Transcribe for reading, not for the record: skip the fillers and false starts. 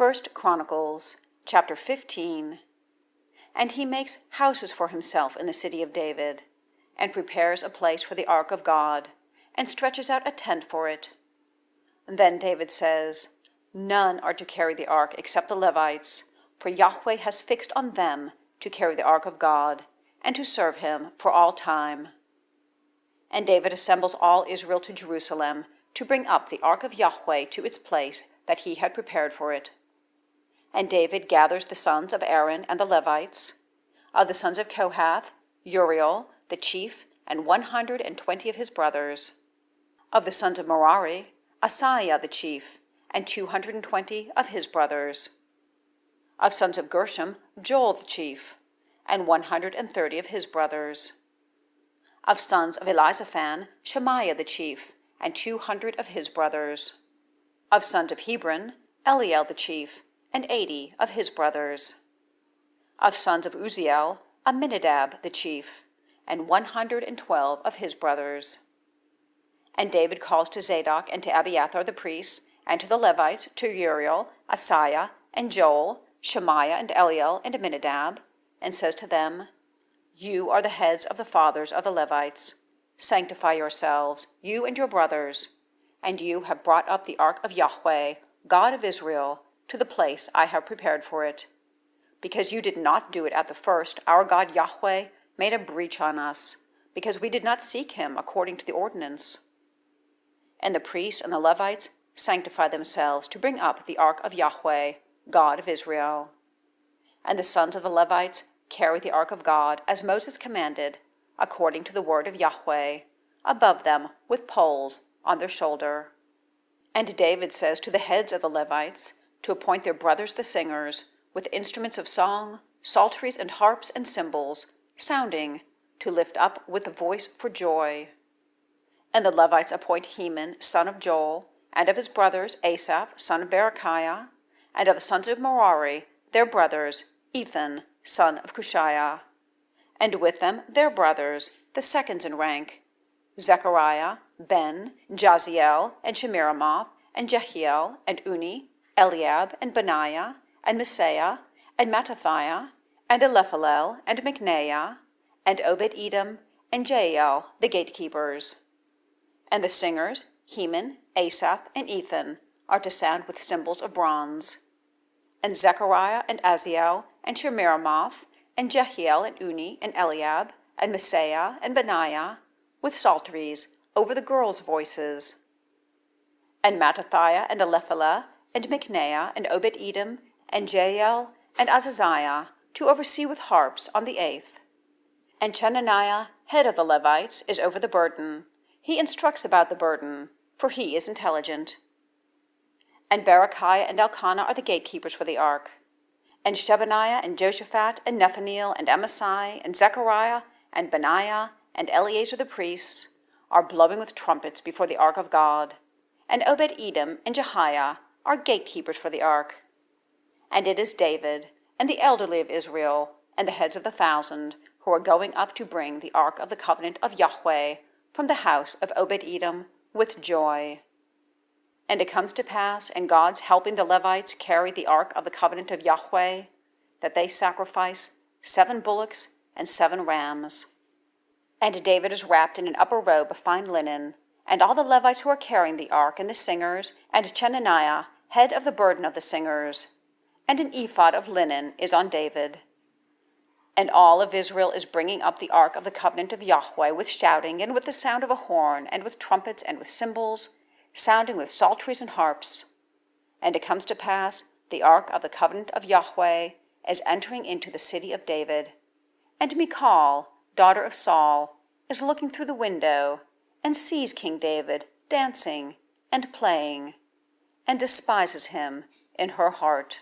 1 Chronicles, chapter 15. And he makes houses for himself in the city of David, and prepares a place for the Ark of God, and stretches out a tent for it. And then David says, None are to carry the ark except the Levites, for Yahweh has fixed on them to carry the Ark of God, and to serve him for all time. And David assembles all Israel to Jerusalem to bring up the Ark of Yahweh to its place that he had prepared for it. And David gathers the sons of Aaron and the Levites, of the sons of Kohath, Uriel the chief, and 120 of his brothers, of the sons of Merari, Asaiah the chief, and 220 of his brothers, of sons of Gershom, Joel the chief, and 130 of his brothers, of sons of Elizaphan, Shemaiah the chief, and 200 of his brothers, of sons of Hebron, Eliel the chief, and 80 of his brothers, of sons of Uzziel, Amminadab the chief, and 112 of his brothers. And David calls to Zadok and to Abiathar the priests, and to the Levites, to Uriel, Asaiah, and Joel, Shemaiah, and Eliel, and Amminadab, and says to them, You are the heads of the fathers of the Levites. Sanctify yourselves, you and your brothers, and you have brought up the Ark of Yahweh, God of Israel, to the place I have prepared for it. Because you did not do it at the first, our God Yahweh made a breach on us, because we did not seek him according to the ordinance. And the priests and the Levites sanctify themselves to bring up the Ark of Yahweh, God of Israel. And the sons of the Levites carry the Ark of God, as Moses commanded, according to the word of Yahweh, above them with poles on their shoulder. And David says to the heads of the Levites to appoint their brothers the singers, with instruments of song, psalteries and harps and cymbals, sounding, to lift up with the voice for joy. And the Levites appoint Heman, son of Joel, and of his brothers Asaph, son of Berechiah, and of the sons of Merari, their brothers, Ethan, son of Kushaiah, and with them their brothers, the seconds in rank, Zechariah, Ben, Jaziel, and Shemiramoth, and Jehiel, and Uni, Eliab, and Benaiah, and Messiah, and Mattathiah, and Eliphalel, and Micneiah, and Obed-Edom and Jeiel, the gatekeepers. And the singers, Heman, Asaph, and Ethan, are to sound with cymbals of bronze. And Zechariah, and Uzziel, and Shemiramoth, and Jehiel, and Uni, and Eliab, and Messiah, and Benaiah, with psalteries, over the girls' voices. And Mattathiah, and Eliphalel, and Micneiah, and Obed-Edom, and Jeiel, and Azaziah, to oversee with harps on the 8th. And Chenaniah, head of the Levites, is over the burden. He instructs about the burden, for he is intelligent. And Berechiah and Elkanah are the gatekeepers for the ark. And Shebaniah, and Joshaphat, and Nethaneel, and Amasai, and Zechariah, and Benaiah, and Eleazar the priests, are blowing with trumpets before the ark of God. And Obed-Edom and Jehiah are gatekeepers for the ark. And it is David, and the elderly of Israel, and the heads of the 1,000, who are going up to bring the ark of the covenant of Yahweh from the house of Obed-Edom with joy. And it comes to pass, in God's helping the Levites carry the ark of the covenant of Yahweh, that they sacrifice 7 bullocks and 7 rams. And David is wrapped in an upper robe of fine linen, and all the Levites who are carrying the ark, and the singers, and Chenaniah, head of the burden of the singers. And an ephod of linen is on David. And all of Israel is bringing up the ark of the covenant of Yahweh with shouting, and with the sound of a horn, and with trumpets, and with cymbals, sounding with psalteries and harps. And it comes to pass, the ark of the covenant of Yahweh is entering into the city of David. And Michal, daughter of Saul, is looking through the window, and sees King David dancing and playing, and despises him in her heart.